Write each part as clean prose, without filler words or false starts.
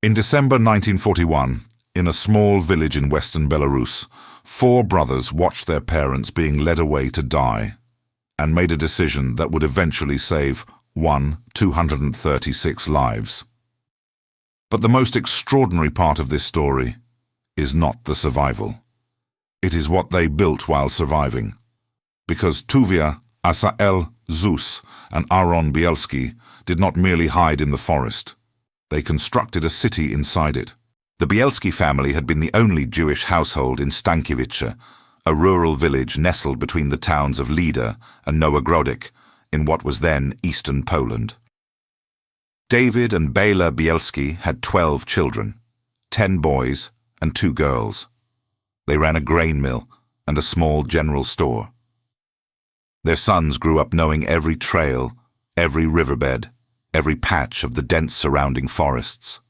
In December 1941, in a small village in western Belarus, 4 brothers watched their parents being led away to die and made a decision that would eventually save 236 lives. But the most extraordinary part of this story is not the survival. It is what they built while surviving. Because Tuvia, Asael, Zeus, and Aaron Bielski did not merely hide in the forest. They constructed a city inside it. The Bielski family had been the only Jewish household in Stankiewicz, a rural village nestled between the towns of Lida and Nowogródek in what was then eastern Poland. David and Bela Bielski had 12 children, 10 boys and 2 girls. They ran a grain mill and a small general store. Their sons grew up knowing every trail, every riverbed, every patch of the dense surrounding forests.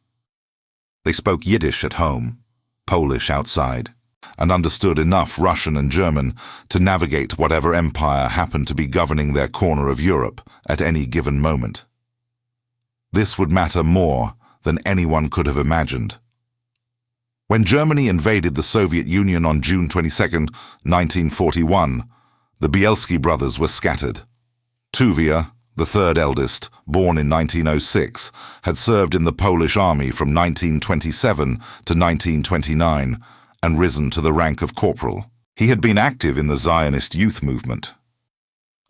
They spoke Yiddish at home, Polish outside, and understood enough Russian and German to navigate whatever empire happened to be governing their corner of Europe at any given moment. This would matter more than anyone could have imagined. When Germany invaded the Soviet Union on June 22, 1941, the Bielski brothers were scattered. Tuvia, the third eldest, born in 1906, had served in the Polish army from 1927 to 1929 and risen to the rank of corporal. He had been active in the Zionist youth movement.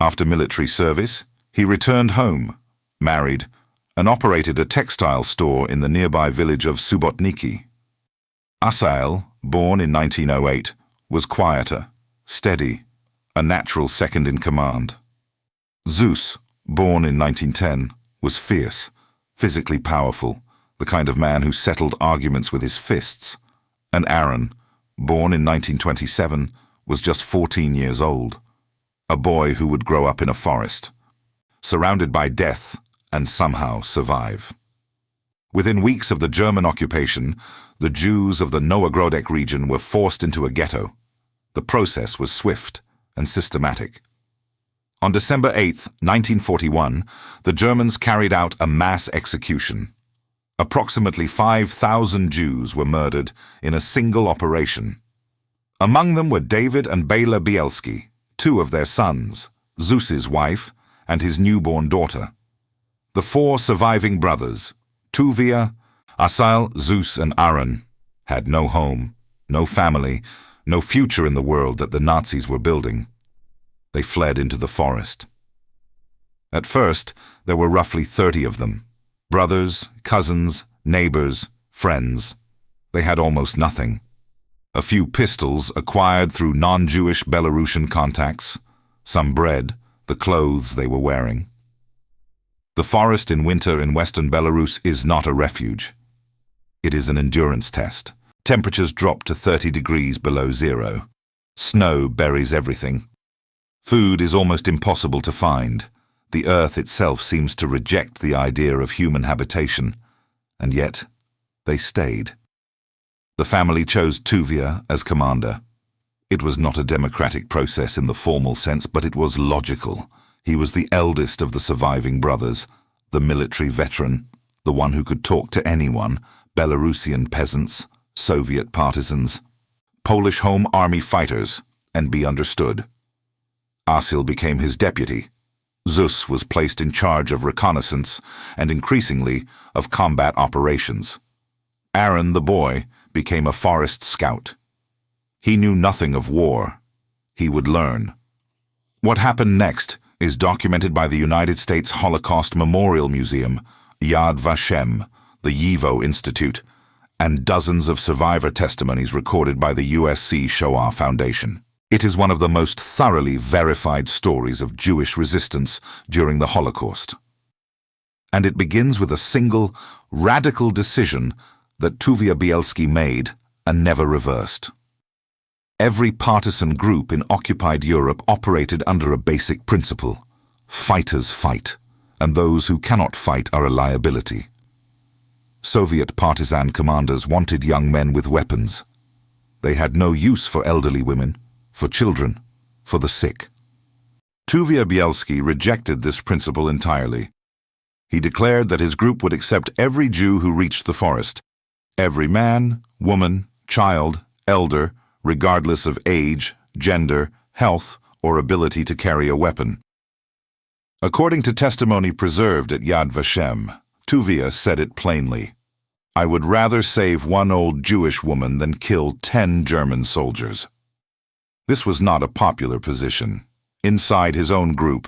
After military service, he returned home, married, and operated a textile store in the nearby village of Subotniki. Asael, born in 1908, was quieter, steady, a natural second in command. Zeus, born in 1910, was fierce, physically powerful, the kind of man who settled arguments with his fists. And Aaron, born in 1927, was just 14 years old, a boy who would grow up in a forest, surrounded by death and somehow survive. Within weeks of the German occupation, the Jews of the Nowogródek region were forced into a ghetto. The process was swift and systematic. On December 8, 1941, the Germans carried out a mass execution. Approximately 5,000 Jews were murdered in a single operation. Among them were David and Bela Bielski, 2 of their sons, Zeus's wife, and his newborn daughter. The 4 surviving brothers, Tuvia, Asael, Zeus, and Aaron, had no home, no family, no future in the world that the Nazis were building. They fled into the forest. At first, there were roughly 30 of them. Brothers, cousins, neighbors, friends. They had almost nothing. A few pistols acquired through non-Jewish Belarusian contacts, some bread, the clothes they were wearing. The forest in winter in western Belarus is not a refuge. It is an endurance test. Temperatures drop to 30 degrees below zero. Snow buries everything. Food is almost impossible to find. The earth itself seems to reject the idea of human habitation, and yet they stayed. The family chose Tuvia as commander. It was not a democratic process in the formal sense, but it was logical. He was the eldest of the surviving brothers, the military veteran, the one who could talk to anyone, Belarusian peasants, Soviet partisans, Polish Home Army fighters, and be understood. Asael became his deputy. Zeus was placed in charge of reconnaissance and increasingly of combat operations. Aaron, the boy, became a forest scout. He knew nothing of war. He would learn. What happened next is documented by the United States Holocaust Memorial Museum, Yad Vashem, the YIVO Institute, and dozens of survivor testimonies recorded by the USC Shoah Foundation. It is one of the most thoroughly verified stories of Jewish resistance during the Holocaust. And it begins with a single, radical decision that Tuvia Bielski made and never reversed. Every partisan group in occupied Europe operated under a basic principle: fighters fight, and those who cannot fight are a liability. Soviet partisan commanders wanted young men with weapons. They had no use for elderly women, for children, for the sick. Tuvia Bielski rejected this principle entirely. He declared that his group would accept every Jew who reached the forest, Every man, woman, child, elder, regardless of age, gender, health, or ability to carry a weapon. According to testimony preserved at Yad Vashem, Tuvia said it plainly. I would rather save one old Jewish woman than kill 10 German soldiers. This was not a popular position. Inside his own group,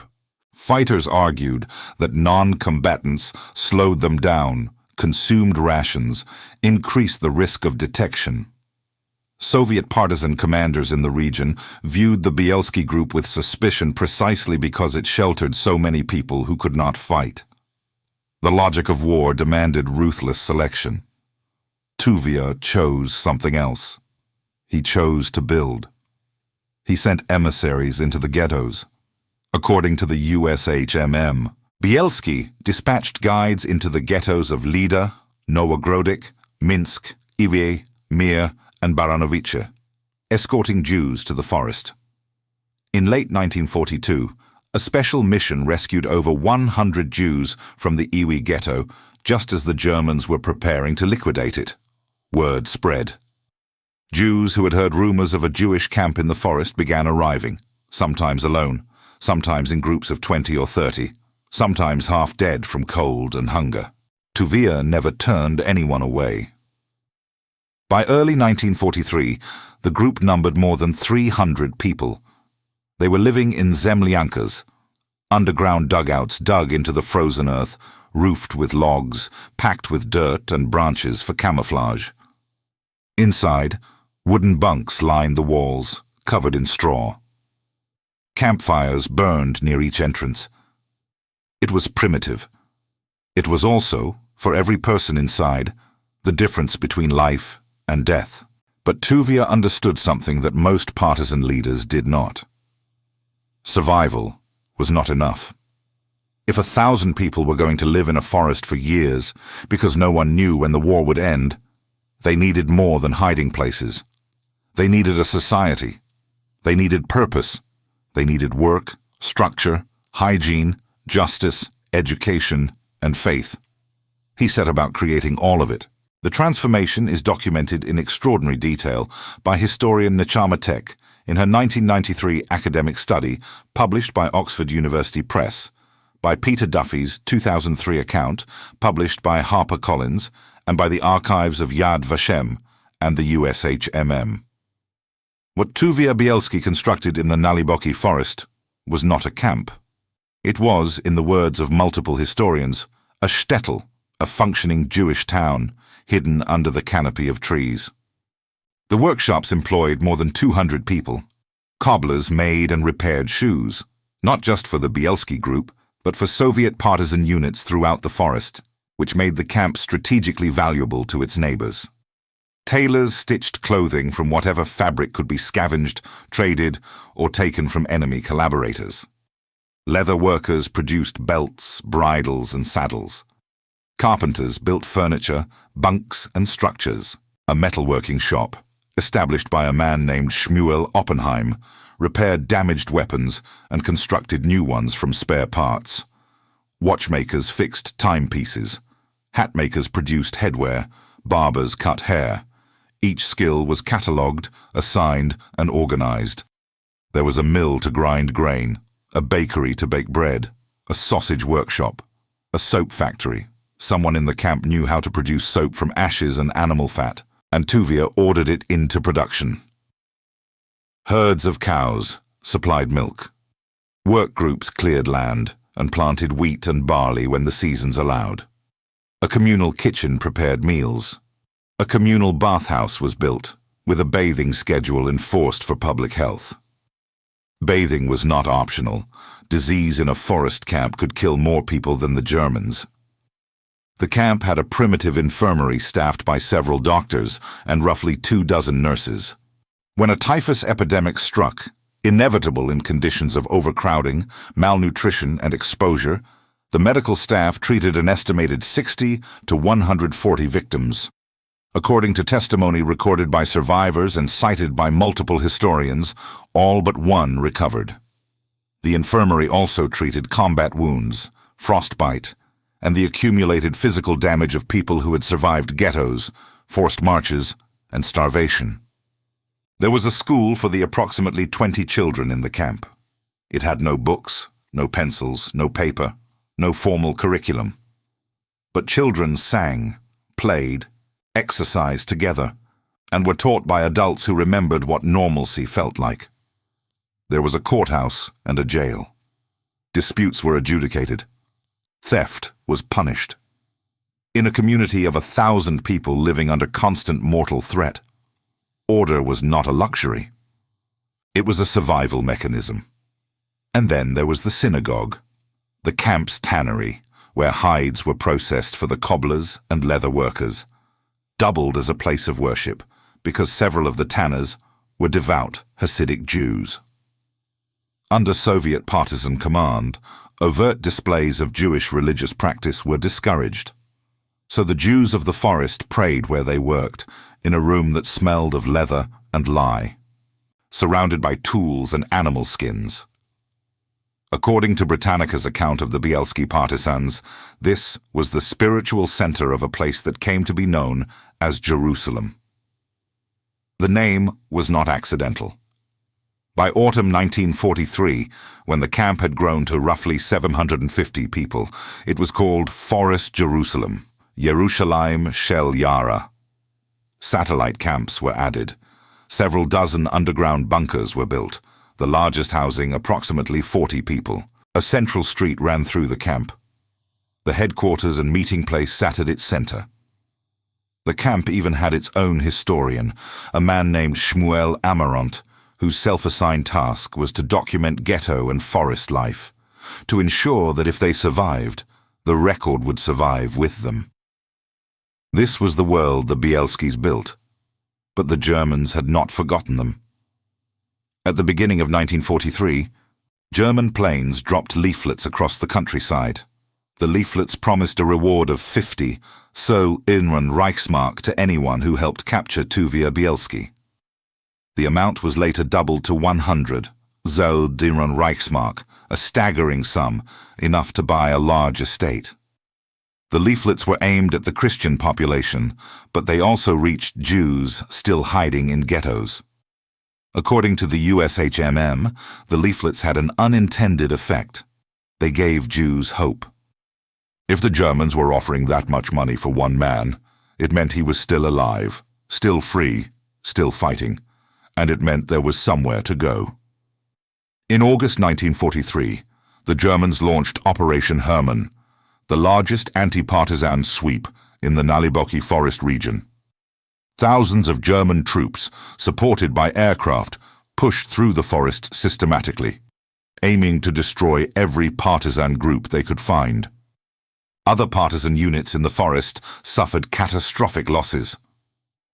fighters argued that non-combatants slowed them down, consumed rations, increased the risk of detection. Soviet partisan commanders in the region viewed the Bielski group with suspicion precisely because it sheltered so many people who could not fight. The logic of war demanded ruthless selection. Tuvia chose something else. He chose to build. He sent emissaries into the ghettos. According to the USHMM, Bielski dispatched guides into the ghettos of Lida, Nowogrodzic, Minsk, Iwie, Mir, and Baranovice, escorting Jews to the forest. In late 1942, a special mission rescued over 100 Jews from the Iwie ghetto just as the Germans were preparing to liquidate it. Word spread. Jews who had heard rumors of a Jewish camp in the forest began arriving, sometimes alone, sometimes in groups of 20 or 30, sometimes half dead from cold and hunger. Tuvia never turned anyone away. By early 1943, the group numbered more than 300 people. They were living in zemlyankas, underground dugouts dug into the frozen earth, roofed with logs, packed with dirt and branches for camouflage. Inside, wooden bunks lined the walls, covered in straw. Campfires burned near each entrance. It was primitive. It was also, for every person inside, the difference between life and death. But Tuvia understood something that most partisan leaders did not. Survival was not enough. If 1,000 people were going to live in a forest for years because no one knew when the war would end, they needed more than hiding places. They needed a society. They needed purpose. They needed work, structure, hygiene, justice, education, and faith. He set about creating all of it. The transformation is documented in extraordinary detail by historian Nechama Tek in her 1993 academic study published by Oxford University Press, by Peter Duffy's 2003 account published by HarperCollins, and by the archives of Yad Vashem and the USHMM. What Tuvia Bielski constructed in the Naliboki forest was not a camp. It was, in the words of multiple historians, a shtetl, a functioning Jewish town, hidden under the canopy of trees. The workshops employed more than 200 people. Cobblers made and repaired shoes, not just for the Bielski group, but for Soviet partisan units throughout the forest, which made the camp strategically valuable to its neighbors. Tailors stitched clothing from whatever fabric could be scavenged, traded, or taken from enemy collaborators. Leather workers produced belts, bridles, and saddles. Carpenters built furniture, bunks, and structures. A metalworking shop, established by a man named Shmuel Oppenheim, repaired damaged weapons and constructed new ones from spare parts. Watchmakers fixed timepieces. Hatmakers produced headwear. Barbers cut hair. Each skill was catalogued, assigned, and organized. There was a mill to grind grain, a bakery to bake bread, a sausage workshop, a soap factory. Someone in the camp knew how to produce soap from ashes and animal fat, and Tuvia ordered it into production. Herds of cows supplied milk. Work groups cleared land and planted wheat and barley when the seasons allowed. A communal kitchen prepared meals. A communal bathhouse was built, with a bathing schedule enforced for public health. Bathing was not optional. Disease in a forest camp could kill more people than the Germans. The camp had a primitive infirmary staffed by several doctors and roughly 24 nurses. When a typhus epidemic struck, inevitable in conditions of overcrowding, malnutrition, and exposure, the medical staff treated an estimated 60 to 140 victims. According to testimony recorded by survivors and cited by multiple historians, all but one recovered. The infirmary also treated combat wounds, frostbite, and the accumulated physical damage of people who had survived ghettos, forced marches, and starvation. There was a school for the approximately 20 children in the camp. It had no books, no pencils, no paper, no formal curriculum. But children sang, played, exercised together, and were taught by adults who remembered what normalcy felt like. There was a courthouse and a jail. Disputes were adjudicated. Theft was punished. In a community of 1,000 people living under constant mortal threat, order was not a luxury. It was a survival mechanism. And then there was the synagogue, the camp's tannery, where hides were processed for the cobblers and leather workers, doubled as a place of worship because several of the tanners were devout Hasidic Jews. Under Soviet partisan command, overt displays of Jewish religious practice were discouraged. So the Jews of the forest prayed where they worked, in a room that smelled of leather and lye, surrounded by tools and animal skins. According to Britannica's account of the Bielski Partisans, this was the spiritual center of a place that came to be known as Jerusalem. The name was not accidental. By autumn 1943, when the camp had grown to roughly 750 people, it was called Forest Jerusalem, Yerushalayim Shel Yara. Satellite camps were added. Several dozen underground bunkers were built, the largest housing approximately 40 people. A central street ran through the camp. The headquarters and meeting place sat at its center. The camp even had its own historian, a man named Shmuel Amarant, whose self-assigned task was to document ghetto and forest life, to ensure that if they survived, the record would survive with them. This was the world the Bielskis built, but the Germans had not forgotten them. At the beginning of 1943, German planes dropped leaflets across the countryside. The leaflets promised a reward of 50 Reichsmark to anyone who helped capture Tuvia Bielski. The amount was later doubled to 100 Reichsmark, a staggering sum, enough to buy a large estate. The leaflets were aimed at the Christian population, but they also reached Jews still hiding in ghettos. According to the USHMM, the leaflets had an unintended effect. They gave Jews hope. If the Germans were offering that much money for one man, it meant he was still alive, still free, still fighting, and it meant there was somewhere to go. In August 1943, the Germans launched Operation Hermann, the largest anti-partisan sweep in the Naliboki forest region. Thousands of German troops, supported by aircraft, pushed through the forest systematically, aiming to destroy every partisan group they could find. Other partisan units in the forest suffered catastrophic losses.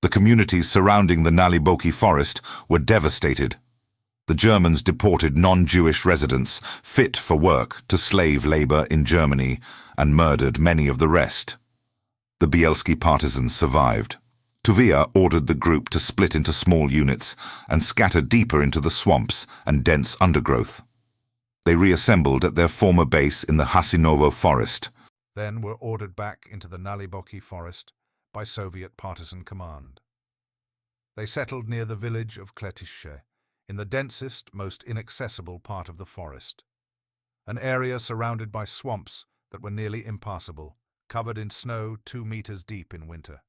The communities surrounding the Naliboki forest were devastated. The Germans deported non-Jewish residents fit for work to slave labor in Germany and murdered many of the rest. The Bielski partisans survived. Tuvia ordered the group to split into small units and scatter deeper into the swamps and dense undergrowth. They reassembled at their former base in the Hasinovo forest, then were ordered back into the Naliboki forest by Soviet partisan command. They settled near the village of Kletische, in the densest, most inaccessible part of the forest, an area surrounded by swamps that were nearly impassable, covered in snow 2 meters deep in winter.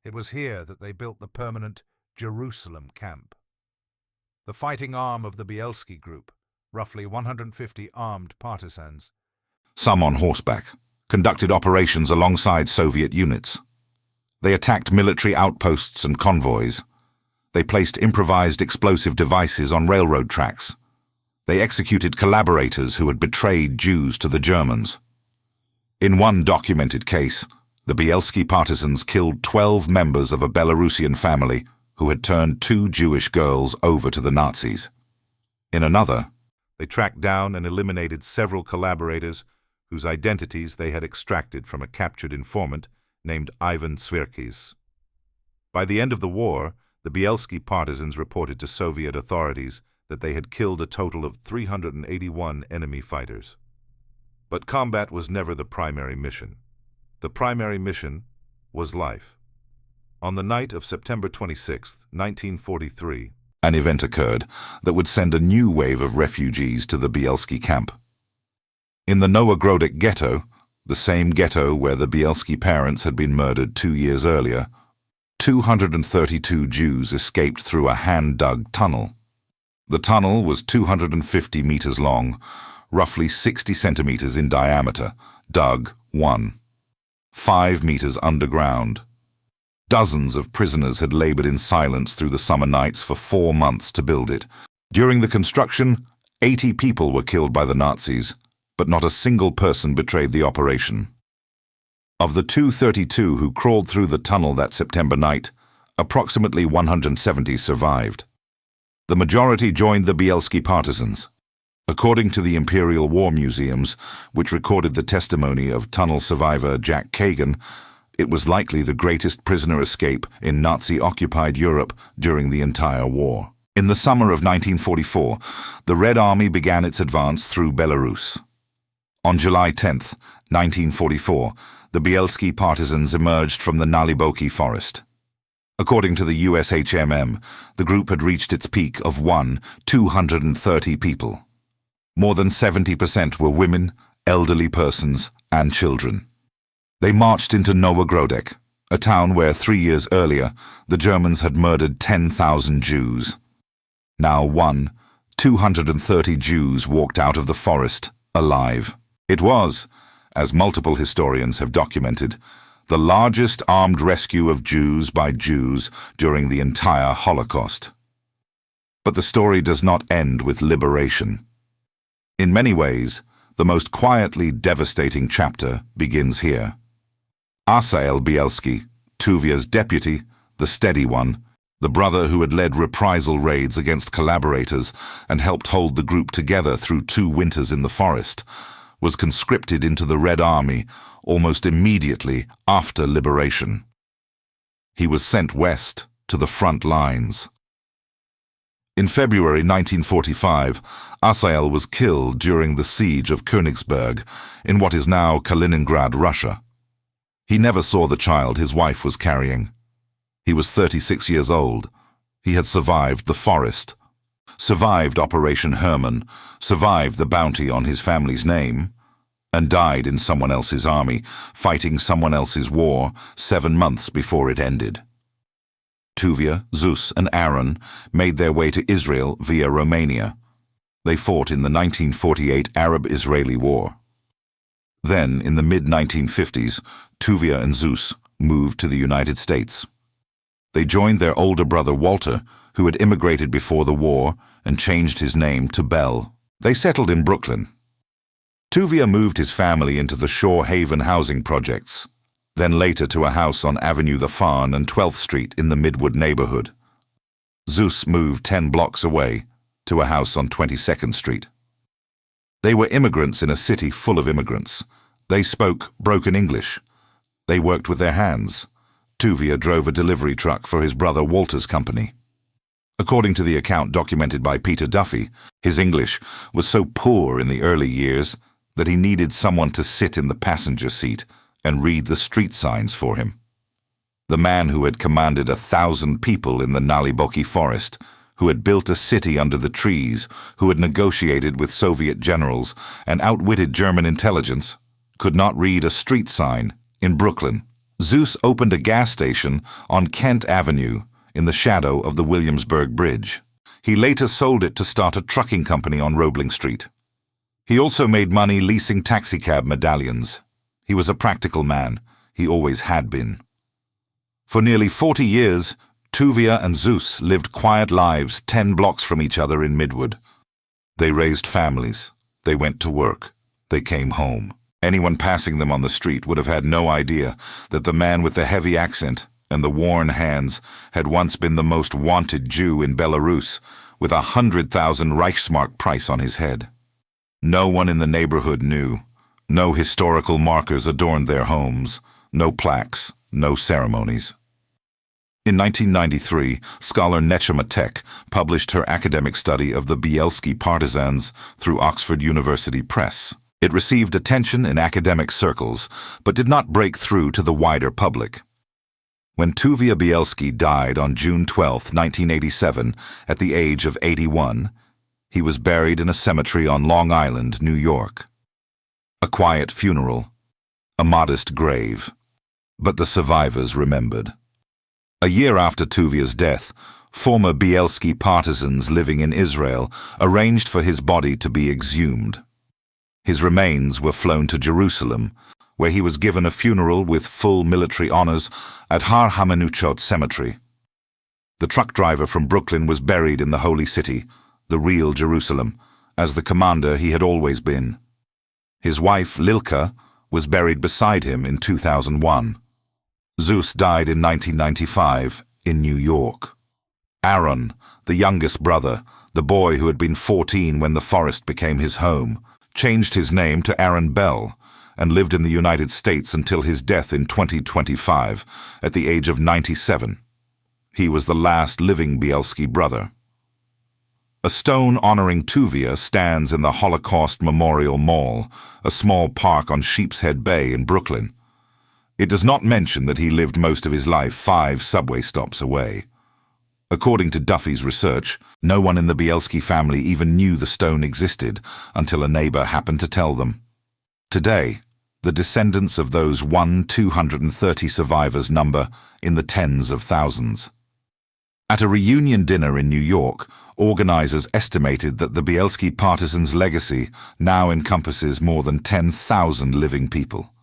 It was here that they built the permanent Jerusalem camp. The fighting arm of the Bielski group, roughly 150 armed partisans, some on horseback, conducted operations alongside Soviet units. They attacked military outposts and convoys. They placed improvised explosive devices on railroad tracks. They executed collaborators who had betrayed Jews to the Germans. In one documented case, the Bielski partisans killed 12 members of a Belarusian family who had turned 2 Jewish girls over to the Nazis. In another, they tracked down and eliminated several collaborators whose identities they had extracted from a captured informant named Ivan Svirkis. By the end of the war, the Bielski partisans reported to Soviet authorities that they had killed a total of 381 enemy fighters. But combat was never the primary mission. The primary mission was life. On the night of September 26, 1943, an event occurred that would send a new wave of refugees to the Bielski camp. In the Nowogródek ghetto, the same ghetto where the Bielski parents had been murdered 2 years earlier, 232 Jews escaped through a hand-dug tunnel. The tunnel was 250 meters long, roughly 60 centimeters in diameter, dug 5 meters underground. Dozens of prisoners had labored in silence through the summer nights for 4 months to build it. During the construction, 80 people were killed by the Nazis, but not a single person betrayed the operation. Of the 232 who crawled through the tunnel that September night, approximately 170 survived. The majority joined the Bielski Partisans. According to the Imperial War Museums, which recorded the testimony of tunnel survivor Jack Kagan, it was likely the greatest prisoner escape in Nazi-occupied Europe during the entire war. In the summer of 1944, the Red Army began its advance through Belarus. On July 10, 1944, the Bielski Partisans emerged from the Naliboki forest. According to the USHMM, the group had reached its peak of 230 people. More than 70% were women, elderly persons, and children. They marched into Nowogródek, a town where 3 years earlier the Germans had murdered 10,000 Jews. Now 230 Jews walked out of the forest alive. It was, as multiple historians have documented, the largest armed rescue of Jews by Jews during the entire Holocaust. But the story does not end with liberation. In many ways, the most quietly devastating chapter begins here. Asael Bielski, Tuvia's deputy, the steady one, the brother who had led reprisal raids against collaborators and helped hold the group together through 2 winters in the forest, was conscripted into the Red Army almost immediately after liberation. He was sent west to the front lines. In February 1945, Asael was killed during the siege of Königsberg in what is now Kaliningrad, Russia. He never saw the child his wife was carrying. He was 36 years old. He had survived the forest, survived Operation Hermann, survived the bounty on his family's name, and died in someone else's army, fighting someone else's war 7 months before it ended. Tuvia, Zeus, and Aaron made their way to Israel via Romania. They fought in the 1948 Arab-Israeli War. Then, in the mid-1950s, Tuvia and Zeus moved to the United States. They joined their older brother Walter, who had immigrated before the war and changed his name to Bell. They settled in Brooklyn. Tuvia moved his family into the Shore Haven housing projects, then later to a house on Avenue the Farn and 12th Street in the Midwood neighborhood. Zeus moved 10 blocks away to a house on 22nd Street. They were immigrants in a city full of immigrants. They spoke broken English. They worked with their hands. Tuvia drove a delivery truck for his brother Walter's company. According to the account documented by Peter Duffy, his English was so poor in the early years that he needed someone to sit in the passenger seat and read the street signs for him. The man who had commanded 1,000 people in the Naliboki forest, who had built a city under the trees, who had negotiated with Soviet generals and outwitted German intelligence, could not read a street sign in Brooklyn. Zeus opened a gas station on Kent Avenue in the shadow of the Williamsburg Bridge. He later sold it to start a trucking company on Roebling Street. He also made money leasing taxicab medallions. He was a practical man. He always had been. For nearly 40 years, Tuvia and Zeus lived quiet lives 10 blocks from each other in Midwood. They raised families. They went to work. They came home. Anyone passing them on the street would have had no idea that the man with the heavy accent and the worn hands had once been the most wanted Jew in Belarus, with 100,000 Reichsmark price on his head. No one in the neighborhood knew. No historical markers adorned their homes. No plaques. No ceremonies. In 1993, scholar Nechema Tek published her academic study of the Bielski Partisans through Oxford University Press. It received attention in academic circles, but did not break through to the wider public. When Tuvia Bielski died on June 12, 1987, at the age of 81, he was buried in a cemetery on Long Island, New York. A quiet funeral, a modest grave, but the survivors remembered. A year after Tuvia's death, former Bielski partisans living in Israel arranged for his body to be exhumed. His remains were flown to Jerusalem, where he was given a funeral with full military honors at Har HaMenuchot Cemetery. The truck driver from Brooklyn was buried in the Holy City, the real Jerusalem, as the commander he had always been. His wife, Lilka, was buried beside him in 2001. Zeus died in 1995 in New York. Aaron, the youngest brother, the boy who had been 14 when the forest became his home, changed his name to Aaron Bell and lived in the United States until his death in 2025 at the age of 97. He was the last living Bielski brother. A stone honoring Tuvia stands in the Holocaust Memorial Mall, a small park on Sheepshead Bay in Brooklyn. It does not mention that he lived most of his life 5 subway stops away. According to Duffy's research, no one in the Bielski family even knew the stone existed until a neighbor happened to tell them. Today, the descendants of those 230 survivors number in the tens of thousands. At a reunion dinner in New York, organizers estimated that the Bielski partisans' legacy now encompasses more than 10,000 living people.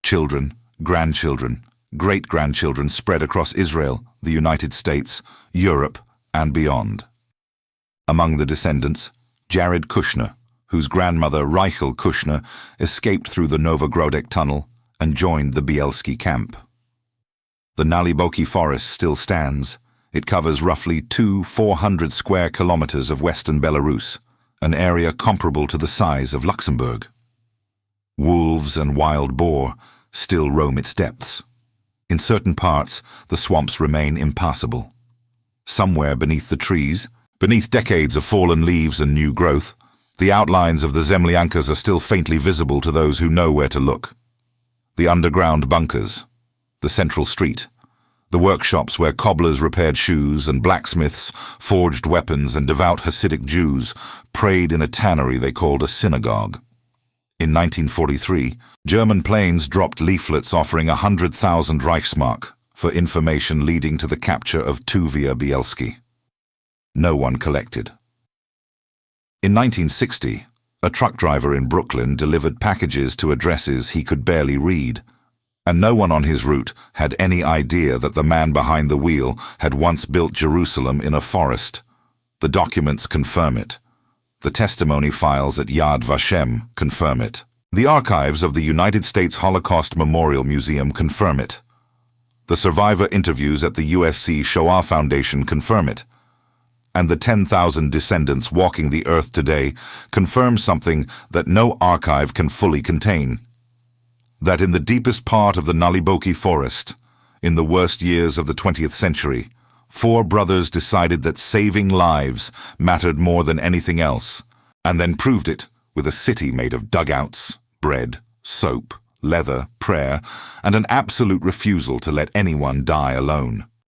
Children, grandchildren, great-grandchildren spread across Israel, the United States, Europe, and beyond. Among the descendants, Jared Kushner, whose grandmother Reichel Kushner escaped through the Novogrodek tunnel and joined the Bielski camp. The Naliboki forest still stands. It covers roughly 400 square kilometers of western Belarus, an area comparable to the size of Luxembourg. Wolves and wild boar still roam its depths. In certain parts, the swamps remain impassable. Somewhere beneath the trees, beneath decades of fallen leaves and new growth, the outlines of the Zemlyankas are still faintly visible to those who know where to look. The underground bunkers, the central street, the workshops where cobblers repaired shoes and blacksmiths forged weapons and devout Hasidic Jews prayed in a tannery they called a synagogue. In 1943, German planes dropped leaflets offering 100,000 Reichsmark for information leading to the capture of Tuvia Bielski. No one collected. In 1960, a truck driver in Brooklyn delivered packages to addresses he could barely read, and no one on his route had any idea that the man behind the wheel had once built Jerusalem in a forest. The documents confirm it. The testimony files at Yad Vashem confirm it. The archives of the United States Holocaust Memorial Museum confirm it. The survivor interviews at the USC Shoah Foundation confirm it. And the 10,000 descendants walking the earth today confirm something that no archive can fully contain. That in the deepest part of the Naliboki forest, in the worst years of the 20th century, 4 brothers decided that saving lives mattered more than anything else, and then proved it with a city made of dugouts, bread, soap, leather, prayer, and an absolute refusal to let anyone die alone.